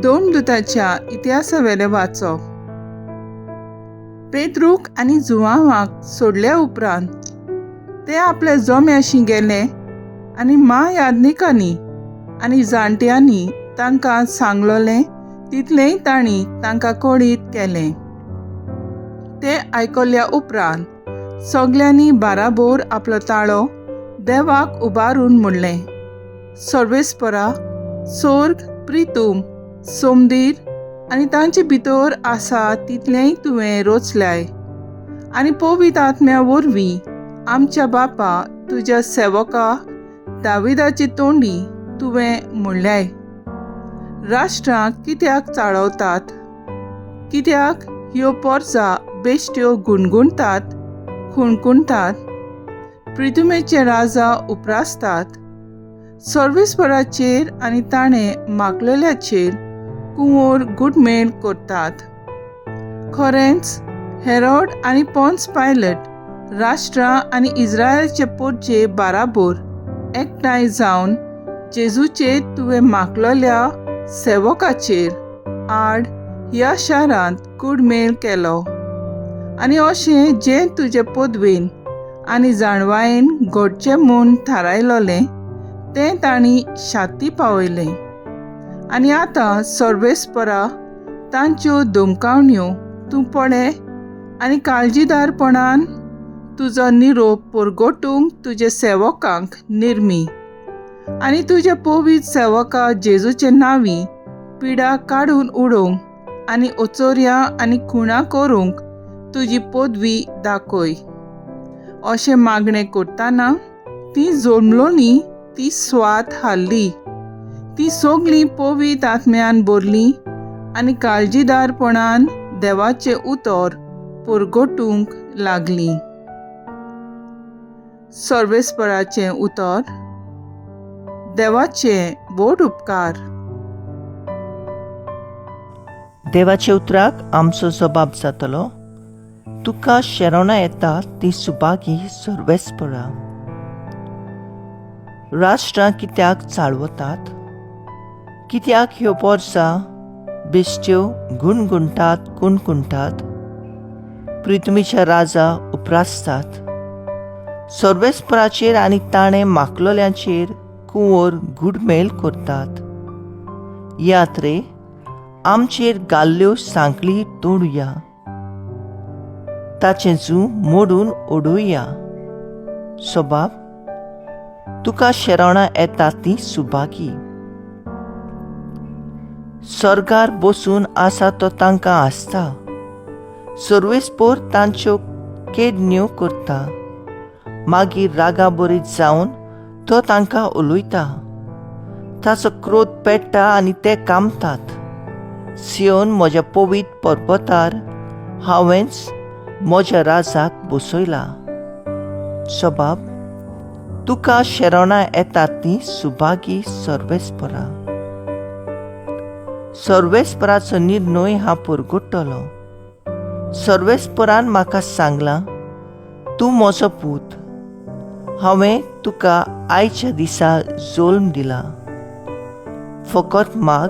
दोन दुताच्या इतिहासावेले वाचप. पेद्रूक आनी जुआंवाक सोडल्या उपरांत ते आपले जोम्याशी गेले आनी महायाजकांनी आनी जाणट्यांनी तांकां सांगलोलें तितलेंय तांणी तांकां कळीत केलें. ते आयकल्या उपरांत सगल्यांनी बाराबोर आपलो ताळो देवाक उबारून म्हणलें, सर्वेस्परा, स्वर्ग, प्रितूम, सोमदीर आनी तांचे भितर आसा तितलेंय तुवें रचल्याय आनी पवित्र आत्म्या वरवीं आमच्या बापा तुज्या सेवका दाविदाचे तोंडी तुवें म्हणल्याय. राष्ट्रांक कित्याक चाळवतात? कित्याक ह्यो पोरसां बेश्ट्यो गुणगुणटात, खुणकुणटात? प्रितुमेचे राजा उप्रासतात. सर्वेस्पराचेर आनी ताणें मागलेल्याचेर कुंवर गुडमेल करतात. खरेंच हेरोड आनी पोन्स पायलट राष्ट्रां आनी इस्रायेलचे पोरचे बाराबोर एकठांय जावन जेजूचे तुवें मागलेल्या सेवकाचेर आड ह्या शारांत कुडमेल केलो आनी अशें जें तुजे पदवेन आनी जाणवायेन घडचें म्हूण थारायलोलें तें तांणी शाती पावयलें. आनी आतां सर्वेस्परा तांच्यो धमकावण्यो तूं पळय आनी काळजीदारपणान तुजो निरोप परगटूंक तुजे सेवकांक निर्मी आनी तुज्या पवित्र सेवका जेजूचे नांवी पिडा काडून उडोवंक आनी ओचोऱ्या आनी खुणा करूंक तुजी पदवी दाखय. अशें मागणें करतना ती जोडलोलीं ती स्वात हाल्ली. ती सगळीं पवित्र आत्म्यान भरलीं आनी काळजीदारपणान देवाचें उतर परगटूंक लागलीं. सर्वेस्पराचें उतर. देवाचे व्हड उपकार. देवाचे उतराक आमचो जबाब जातलो, तुका शेरोना येता ती सुभागी सर्वेस्परा. राष्ट्रां कित्याक चाळवतात? कित्याक ह्यो पोरसां बेश्ट्यो गुणगुणटात, कुणकुणटात? प्रितुमेच्या राजा उप्रासतात. सर्वेस्पराचेर आनी ताणें मागलोल्यांचेर कुंवर गुडमेल करतात. यात रे आमचेर घाल्ल्यो सांकळी तोडुया, ताचें जू मोडून उडोवया. सोबाब, तुका शेरोना येता ती सुभागी. सर्गार बसून आसा तो तांकां आसता. सर्वेस्पर तांच्यो केडण्यो करता. मागीर रागा बरीत जावन तो तांकां उलयता. ताचो क्रोध पेट्टा आनी ते कामतात. सियोन म्हज्या पवित्र पर्वतार हांवेंच म्हज्या राजाक बसयला. सोबाब, तुका शेरोना येता ती सुभागी सर्वेस्परा. सर्वेस्पराचो निर्णय हांव परगट्टलो. सर्वेस्परान म्हाका सांगलां, तूं म्हजो पूत. हांवें तुका आयच्या दिसा जल्म दिला. फकत माग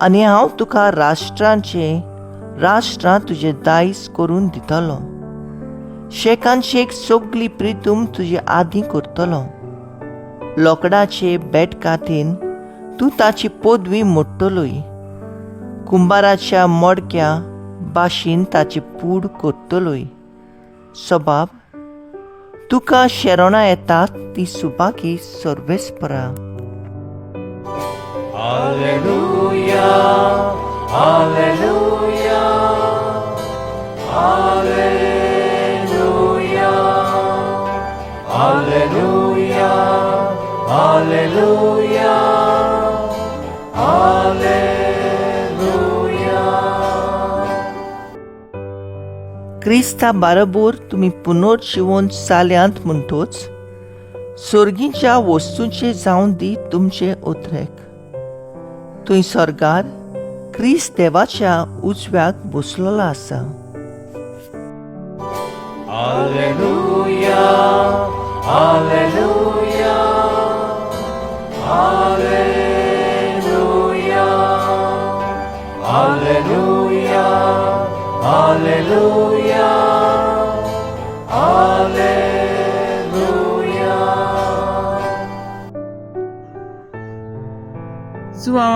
आनी हांव तुका राष्ट्रां तुजें दायज करून दितलो. शेकांचेक सगळी प्रितूम तुजे आदीं करतलो. लोकडाचे बेटकाथेन तूं ताची पदवी मोडटलोय. कुंभाराच्या मडक्या भाशेन ताची पूड करतलोय. सोबाब, तुका शेरोना येता ती सुभागी सर्वेस्परा. Alleluia, Alleluia, Alleluia, Alleluia, Alleluia, Alleluia. क्रिस्ता बाराबोर तुमी पुनर्जीवन जाल्यांत म्हणटोच सर्गीच्या वस्तूंचे जावन दी तुमचे उतरेक. थंय सर्गार क्रिस्त देवाच्या उजव्याक बसलेलो आसा. Alleluia, Alleluia, Alleluia,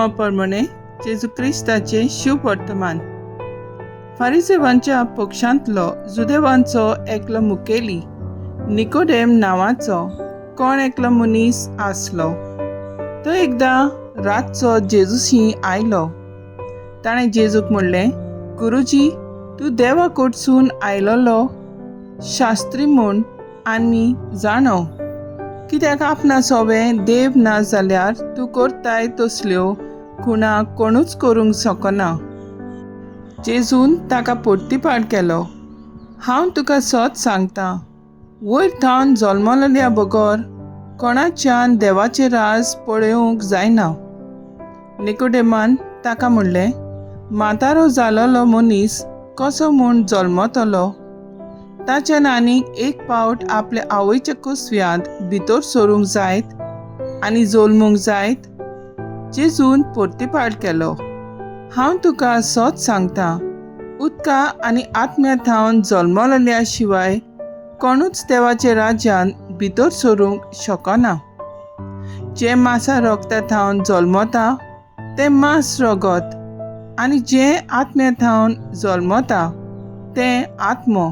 प्रमाणे जेजू क्रिस्ताचे शुभ वर्तमान. फारिसेवांच्या पक्षांतलो जुदेवांचो एकलो मुखेली निकोडेम नांवाचो कोण एकलो मनीस आसलो. तो एकदां रातचो जेजूशी आयलो. ताणें जेजूक म्हणलें, गुरुजी, तूं देवा कडसून आयलोलो शास्त्री म्हूण आमी जाणो, कित्याक आपणा सोबें देव ना जाल्यार तूं करताय तसल्यो खुणा कोणूच करूंक शकना. जेजून ताका परतीपाड केलो, हांव तुका सत सांगतां, वयर थावन जल्मलेल्या बगर कोणाच्यान देवाचें राज पळोवंक जायना. निकोडेमान ताका म्हणलें, म्हातारो जालोलो मनीस कसो म्हूण जल्मतलो? ताच्यान आनीक एक पावट आपल्या आवयच्या कुसव्यांत भितर सरूंक जायत आनी जल्मूंक जायत. जेजून परतीपाड केलो, हांव तुका सत सांगतां, उदका आनी आत्म्या थावन जल्मलेल्या शिवाय कोणूच देवाच्या राज्यान भितर सरूंक शकना. जें मासा रोगता थावन जल्मता तें मास रगत, आनी जें आत्म्या थावन जल्मता तें आत्मो.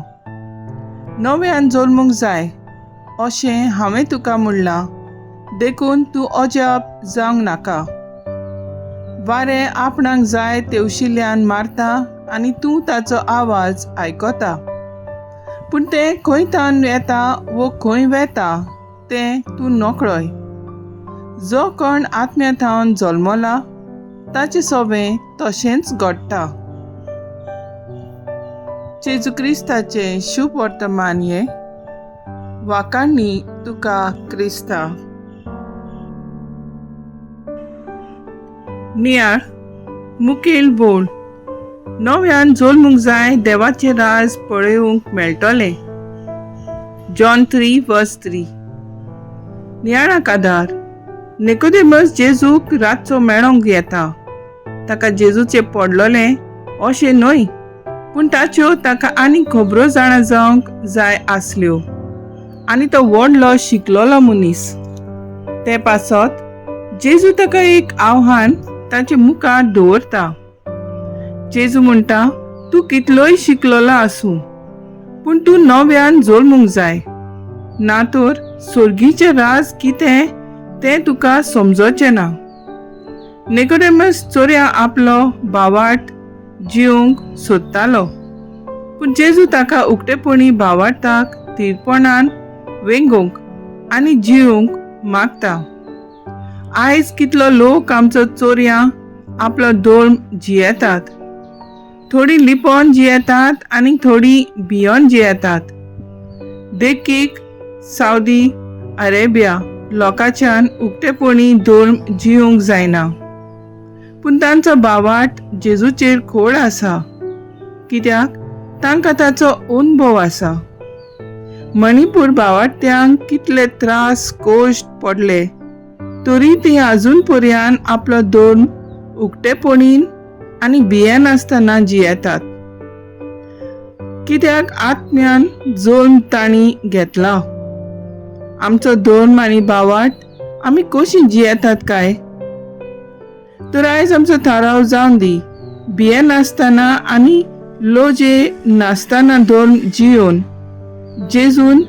नव्यान जल्मूंक जाय अशें हांवें तुका म्हणलां, देखून तूं अजाप जावंक नाका. वारें आपणाक जाय तेवशिल्ल्यान मारता आनी तूं ताचो आवाज आयकता, पूण तें खंयतान येता वो खंय वेता तें तूं नकळय. जो कोण आत्म्या थावन जल्मला ताचें सोबें तशेंच घडटा. जेजू क्रिस्ताचे शुभ वर्तमान हे वाकांनी तुका क्रिस्ता. नियाळ मुखेल बोल. नव्यान जल्मूंक जाय देवाचें राज पळोवंक मेळटलें. जॉन 3:3. नियाळाक आदार. निकोदेमस जेजूक रातचो मेळोंक येता. ताका जेजूचें पडलोलें अशें न्हय, पूण ताच्यो ताका आनीक खबरो जाणा जावंक जाय आसल्यो, आनी तो व्हडलो शिकलोलो मनीस. ते पासत जेजू ताका एक आव्हान ताचे मुखार दवरता. जेजू म्हणटा, तूं कितलोय शिकलोलो आसूं, पूण तूं नव्यान जल्मूंक जाय, ना तर सर्गीचें राज कितें तें तुका समजचें ना. निकोडेमस चोरया आपलो भावार्थ जिवंक सोदतालो, पूण जेजू ताका उक्तेपणी भावार्थाक थीरपणान वेंगूंक आनी जिवंक मागता. आयज कितलो लोक आमचो चोरया आपलो धर्म जियेतात. थोडी लिपोन जियेतात आनी थोडी भियोन जियेतात. देखीक सावदी अरेबिया लोकांच्यान उक्तेपणी धर्म जिवंक जायना, पूण तांचो भावार्थ जेजूचेर खोड आसा, कित्याक तांकां ताचो अनुभव आसा. मणिपूर भावार्थ्यांक कितले त्रास कोश्ट पडले, तरी तीं आजून पर्यान आपलो धर्म उक्तेपणीन आनी भियेन आसतना जियेतात, कित्याक आत्म्यान जल्म तांणी घेतला. आमचो धर्म आनी भावार्थ आमी कशीं जियेतात काय? तर आयज आमचो थाराव जावन दी, भियेन आसतना आनी लोजे नासतना धर्म जियोन जेजून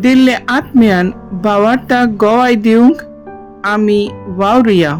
दिल्ले आत्म्यान भावार्थाक गोवाय दिवंक आमी वावरुया.